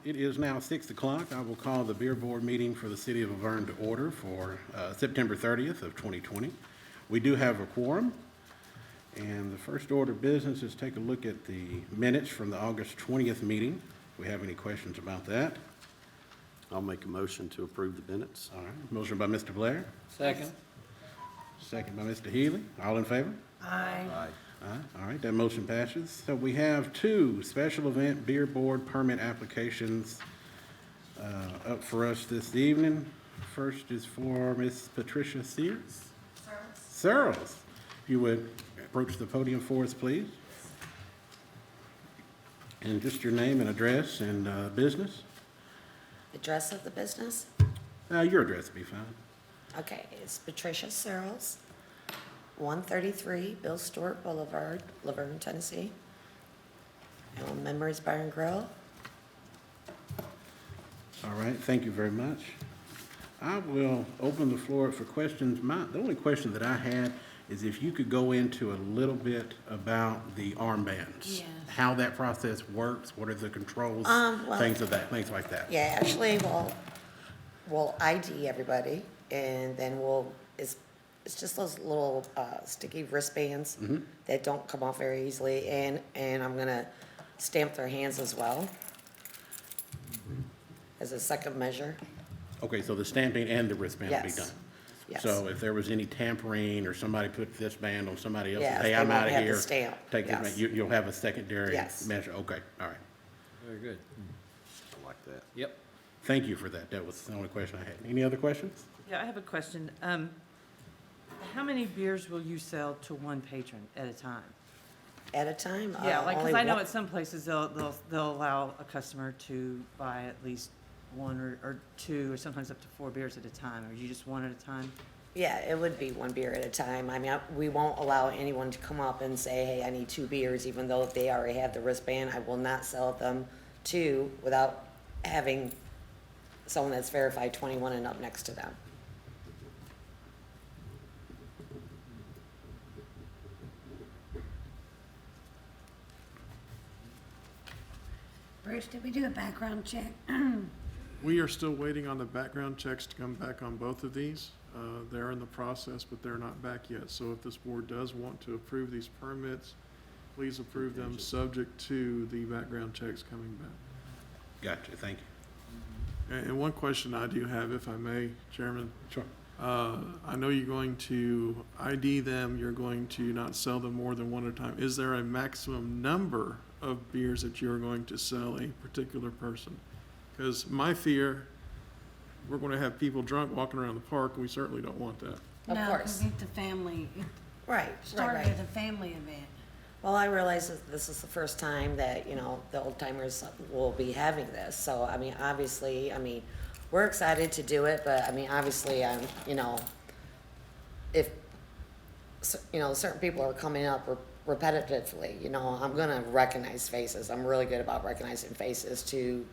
It is now 6 o'clock. I will call the Beer Board meeting for the City of Vergne to order for September 30th of 2020. We do have a quorum, and the first order of business is take a look at the minutes from the August 20th meeting. If we have any questions about that. I'll make a motion to approve the minutes. All right, motion by Mr. Blair, Second. second by Mr. Healy. All in favor? Aye. Aye. All right, that motion passes. So we have two special event beer board permit applications up for us this evening. First is for Miss Patricia Sears. Searles. If you would approach the podium for us, please. And just your name and address and business. Address of the business? Your address would be fine. Okay, it's Patricia Searles, 133 Bill Stewart Boulevard, Laverne, Tennessee. And Memories Bar and Grill. All right, thank you very much. I will open the floor for questions. The only question that I had is if you could go into a little bit about the armbands. Yes. How that process works, what are the controls, Well, things like that. Yeah, actually, we'll ID everybody, and then it's just those little sticky wristbands that don't come off very easily, and I'm gonna stamp their hands as well as a second measure. Okay, so the stamping and the wristband will be Yes. done. Yes. So if there was any tampering or somebody put this band on somebody else's, Yes, hey, they I'm won't out of have the here. stamp. Take this, Yes. you'll have a secondary Yes. measure. Okay, all right. Very good. I like that. Yep. Thank you for that. That was the only question I had. Any other questions? Yeah, I have a question. How many beers will you sell to one patron at a time? At a time? Yeah, like, only because I know one- at some places they'll allow a customer to buy at least one or two, or sometimes up to 4 beers at a time. Or you just one at a time? Yeah, it would be one beer at a time. I mean, we won't allow anyone to come up and say, hey, I need 2 beers, even though if they already have the wristband. I will not sell them 2 without having someone that's verified 21 and up next to them. Bruce, did we do a background check? We are still waiting on the background checks to come back on both of these. They're in the process, but they're not back yet. So if this board does want to approve these permits, please approve them subject to the background checks coming back. Gotcha, thank you. And one question I do have, if I may, Chairman. Sure. I know you're going to ID them, you're going to not sell them more than one at a time. Is there a maximum number of beers that you're going to sell a particular person? Because my fear, we're going to have people drunk walking around the park, and we certainly don't want that. Of No, course. because it's a family, it Right, started as a family event. Well, I realize that this is the first time that, the old timers will be having this. So, I mean, obviously, we're excited to do it, but I mean, obviously, if, certain people are coming up repetitively, I'm gonna recognize faces. I'm really good about recognizing faces to,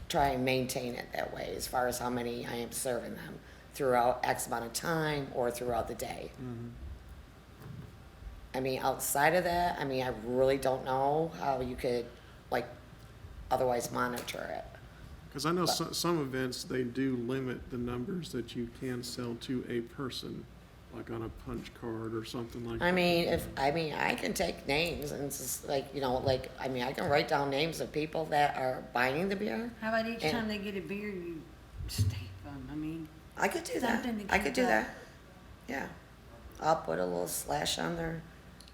try and maintain it that way as far as how many I am serving them throughout X amount of time or throughout the day. I mean, outside of that, I really don't know how you could, otherwise monitor it. Because I know some events, they do limit the numbers that you can sell to a person, like on a punch card or something like that. I can take names and it's just I can write down names of people that are buying the beer. How about each And- time they get a beer, you stamp them? I could do that. Something to I could keep do up. that. Yeah. I'll put a little slash on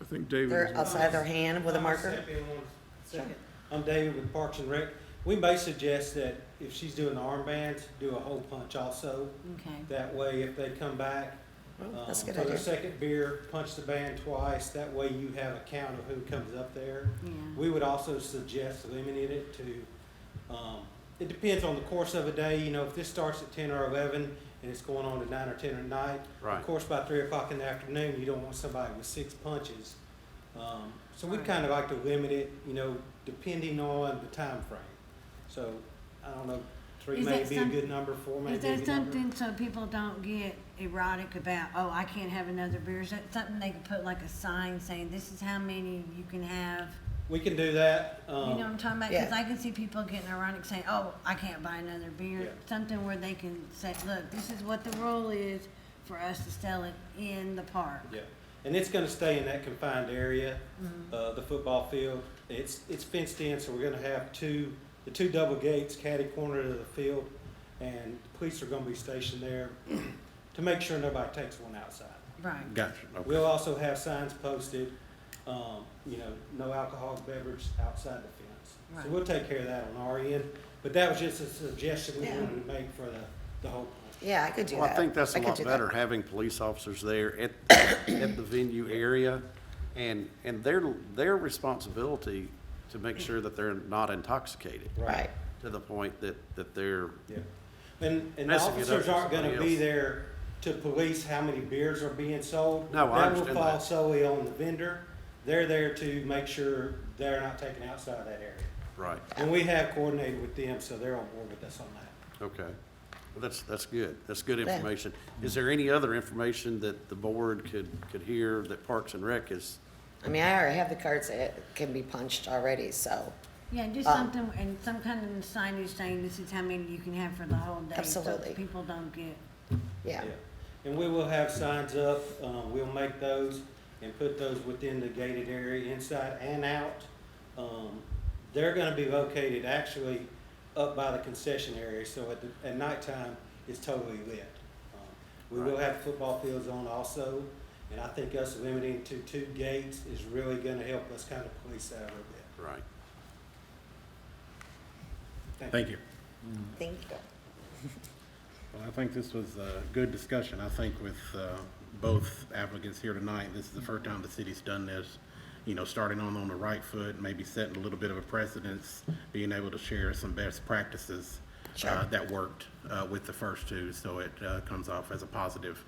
I think David their was outside their hand with a marker. Step in 1 second. I'm David with Parks and Rec. We may suggest that if she's doing the armbands, do a hole punch also. Okay. That way, if they come back, Well, that's a good for their idea. second beer, punch the band twice. That way you have a count of who comes up there. Yeah. We would also suggest limiting it to, it depends on the course of a day. If this starts at 10 or 11 and it's going on to 9 or 10 at night, Right. of course, by 3 o'clock in the afternoon, you don't want somebody with 6 punches. So we kind of like to limit it, depending on the time frame. So, I don't know, 3 Is may that be a good number, 4 may Is be a that good number. something so people don't get erotic about, oh, I can't have another beer? Is that something they could put like a sign saying, this is how many you can have? We can do that. You know what I'm talking about? Because Yeah. I can see people getting ironic saying, oh, I can't buy another beer. Yeah. Something where they can say, look, this is what the rule is for us to sell it in the park. Yeah, and it's gonna stay in that confined area, the football field. It's fenced in, so we're gonna have the two double gates catty corner to the field, and the police are gonna be stationed there to make sure nobody takes one outside. Right. Gotcha, okay. We'll also have signs posted, no alcoholic beverage outside the fence. So Right. we'll take care of that on our end, but that was just a suggestion we Yeah. wanted to make for the whole. Yeah, I could do that. Well, I think that's a could lot do that. better, having police officers there at the venue area, and their responsibility to make sure that they're not intoxicated, Right. to the point that they're, Yeah, and the Messing it up officers for aren't gonna somebody be else. there to police how many beers are being sold. No, I That understand will fall that. solely on the vendor. They're there to make sure they're not taken outside of that area. right, And we have coordinated with them, so they're on board with us on that. okay. Well, that's good. That's good Yeah. information. Is there any other information that the board could hear that Parks and Rec is? I mean, I already have the cards that can be punched already, so, Yeah, just something, and some kind of signage saying this is how many you can have for the whole day. Absolutely. So people don't get, yeah. And we will have signs up, we'll make those and put those within the gated area, inside and out. They're gonna be located actually up by the concession area, so at nighttime, it's totally lit. We will have football fields on also, and I think us limiting to 2 gates is really gonna help us kind of police that a little bit. Right. Thank you. Thank you. Well, I think this was a good discussion. I think with both applicants here tonight, this is the first time the city's done this, starting on the right foot, maybe setting a little bit of a precedence, being able to share some best practices Sure. that worked with the first two, so it comes off as a positive,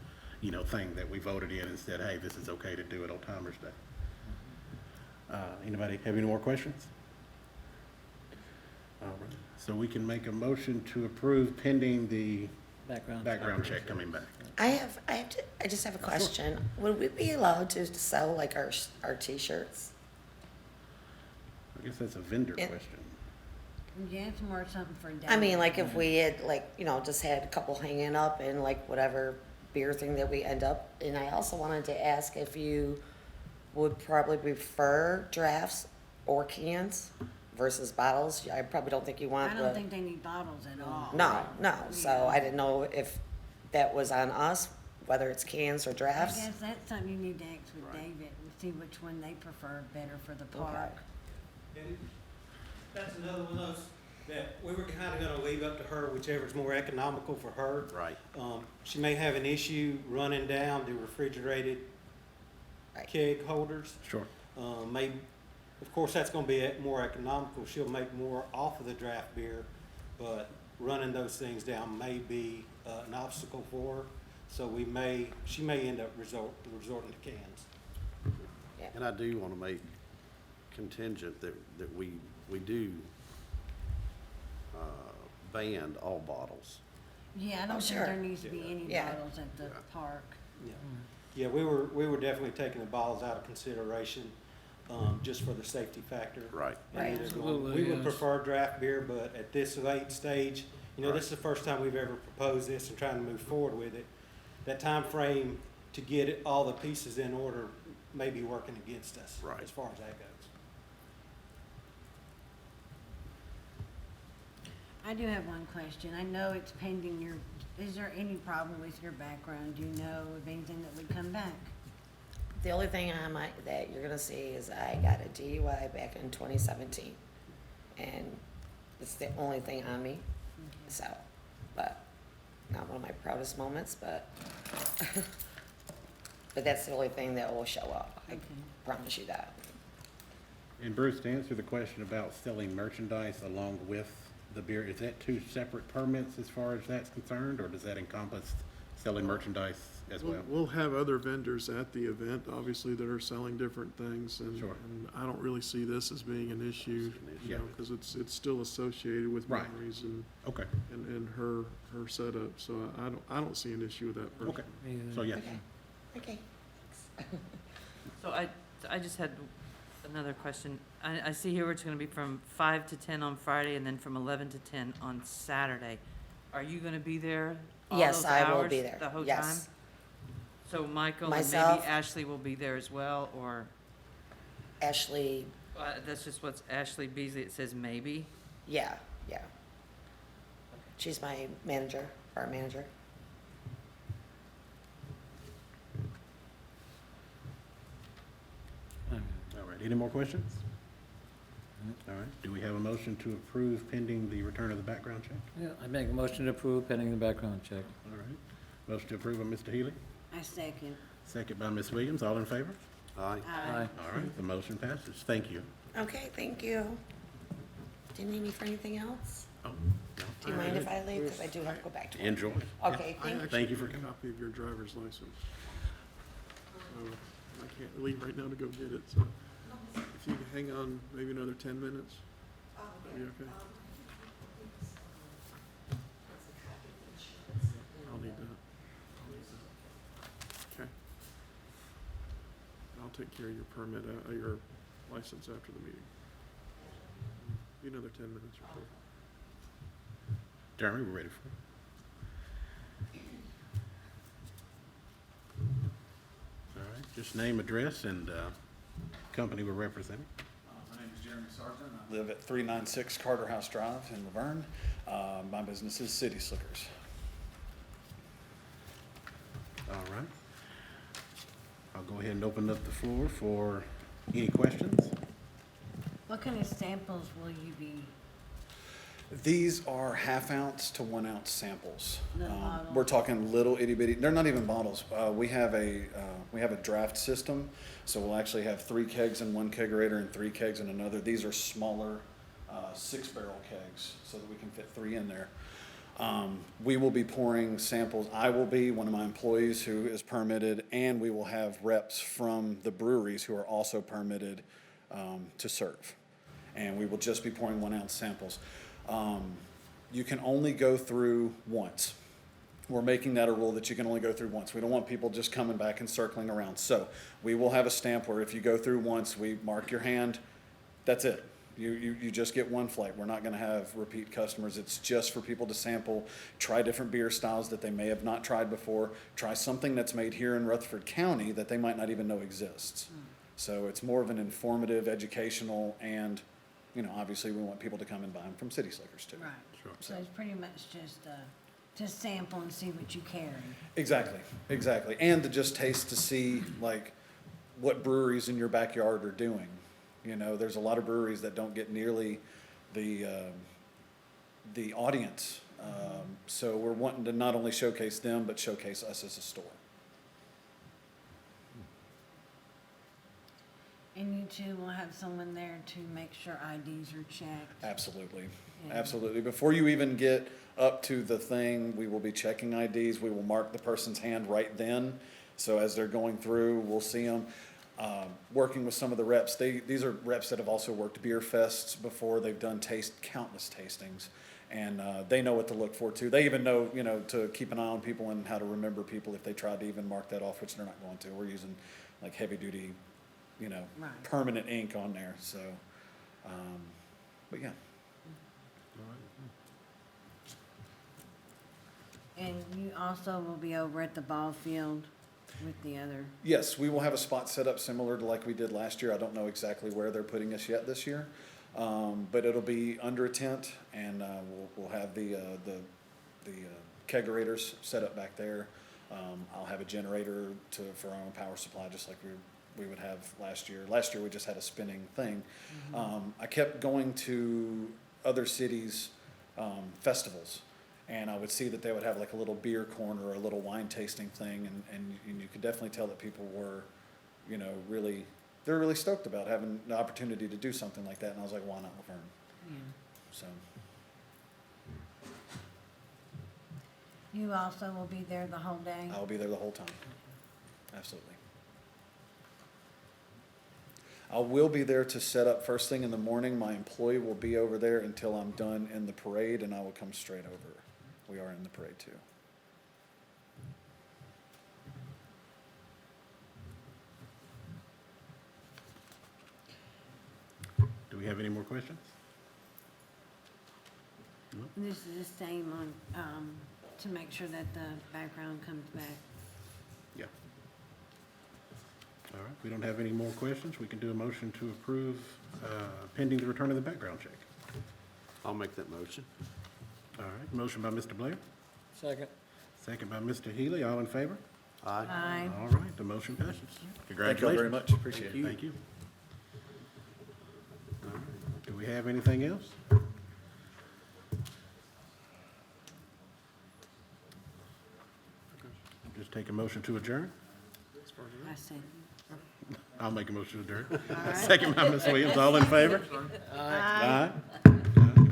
thing that we voted in and said, hey, this is okay to do it on Timers Day. Anybody have any more questions? All right, so we can make a motion to approve pending the background check coming back. I just have a question. Would we be allowed to sell like our T-shirts? I guess that's a vendor Yeah. question. yeah, it's more something for. I mean, Dallas. like if we had just had a couple hanging up and like whatever beer thing that we end up. And I also wanted to ask if you would probably prefer drafts or cans versus bottles. I probably don't think you want I the. don't think they need bottles at all. No. So I didn't know if that was on us, whether it's cans or I drafts. guess that's something you need to ask with Right. David and see which one they prefer better for the park. And that's another one of those that we were kind of gonna leave up to her, whichever's more economical for her. Right. She may have an issue running down the refrigerated Right. keg holders. Sure. Of course, that's gonna be more economical. She'll make more off of the draft beer, but running those things down may be an obstacle for her. So she may end up resorting to cans. And I do want to make contingent that we do ban all bottles. Yeah, I don't think sure. there needs to be any Yeah. bottles at the park. Yeah, yeah, we were definitely taking the bottles out of consideration, just for the safety factor. Right. And Right. either Absolutely, we would yes. prefer draft beer, but at this late stage, this is the first time we've ever proposed this and trying to move forward with it. That time frame to get all the pieces in order may be working against us. Right. As far as that goes. I do have one question. I know it's pending is there any problem with your background? Do you know of anything that would come back? The only thing that you're gonna see is I got a DUI back in 2017, and it's the only thing on me. So, but not one of my proudest moments, but but that's the only thing that will show up. I Okay. promise you that. And Bruce, to answer the question about selling merchandise along with the beer, is that 2 separate permits as far as that's concerned, or does that encompass selling merchandise as well? We'll have other vendors at the event, obviously, that are selling different things, and Sure. and I don't really see this as being an issue, Yeah. because it's still associated with Right. memories Okay, and her setup, so I don't see an issue with that okay. personally. So, yes. Okay. So I just had Another question. I see here it's gonna be from 5 to 10 on Friday and then from 11 to 10 on Saturday. Are you gonna be there all Yes, those I will hours be there. the whole time? Yes. So Michael and maybe Myself. Ashley will be there as well, or, Ashley, that's just what's Ashley Beasley, it says maybe? yeah, yeah. She's my manager, our manager. All right, any more questions? All right, do we have a motion to approve pending the return of the background check? Yeah, I make a motion to approve pending the background check. All right, motion to approve by Mr. Healy, I second. second by Ms. Williams, all in favor? Aye. Aye. All right, the motion passes, thank you. Okay, thank you. Do you need me for anything else? Oh, Do you mind if I leave? Because I do have to go back to work. enjoy. Okay, I thank you. actually Thank you for have a coming. copy of your driver's license. So I can't leave right now to go get it, so if you can hang on maybe another 10 minutes, that'd be okay. I'll need that. Okay. I'll take care of your permit, your license after the meeting. Be another 10 minutes or so. Jeremy, we're ready for it. All right, just name, address, and company we're representing. My name is Jeremy Sargent. I live at 396 Carter House Drive in Laverne. My business is City Slickers. All right. I'll go ahead and open up the floor for any questions. What kind of samples will you be? These are half-ounce to 1-ounce samples. Little bottles? We're talking little itty bitty. They're not even bottles. We have a draft system, so we'll actually have 3 kegs in one kegerator and 3 kegs in another. These are smaller 6-barrel kegs, so that we can fit 3 in there. We will be pouring samples. I will be one of my employees who is permitted, and we will have reps from the breweries who are also permitted to serve. And we will just be pouring 1-ounce samples. You can only go through once. We're making that a rule that you can only go through once. We don't want people just coming back and circling around. So we will have a stamp where if you go through once, we mark your hand. That's it. You just get one flight. We're not going to have repeat customers. It's just for people to sample, try different beer styles that they may have not tried before, try something that's made here in Rutherford County that they might not even know exists. So it's more of an informative, educational, and obviously we want people to come and buy them from City Slickers too. Right. Sure. So it's pretty much just to sample and see what you carry. Exactly. And to just taste to see like what breweries in your backyard are doing. There's a lot of breweries that don't get nearly the audience. So we're wanting to not only showcase them, but showcase us as a store. And you two will have someone there to make sure IDs are checked. Absolutely. Yeah. Absolutely. Before you even get up to the thing, we will be checking IDs. We will mark the person's hand right then. So as they're going through, we'll see them. Working with some of the reps, these are reps that have also worked beer fests before. They've done countless tastings, and they know what to look for too. They even know, to keep an eye on people and how to remember people if they tried to even mark that off, which they're not going to. We're using like heavy duty, Right. permanent ink on there. So, but yeah. And you also will be over at the ball field with the other. Yes, we will have a spot set up similar to like we did last year. I don't know exactly where they're putting us yet this year, but it'll be under a tent, and we'll have the kegerators set up back there. I'll have a generator for our own power supply, just like we would have last year. Last year we just had a spinning thing. I kept going to other cities' festivals. And I would see that they would have like a little beer corner or a little wine tasting thing, and you could definitely tell that people were, they're really stoked about having the opportunity to do something like that. And I was like, why not Laverne? Yeah. So You also will be there the whole day? I'll be there the whole time. Absolutely. I will be there to set up first thing in the morning. My employee will be over there until I'm done in the parade, and I will come straight over. We are in the parade too. we have any more questions? And this is the same on, to make sure that the background comes back. Yeah. All right, we don't have any more questions. We can do a motion to approve pending the return of the background check. I'll make that motion. All right, motion by Mr. Blair, Second. second by Mr. Healy. All in favor? Aye. Aye. All right, the motion passes. Thank you all Congratulations. very much, appreciate it. Thank you. All right, do we have anything else? Just take a motion to adjourn. I said. I'll make a motion to adjourn. Second by Ms. Williams. All in favor? Aye.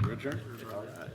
We're adjourned. All right.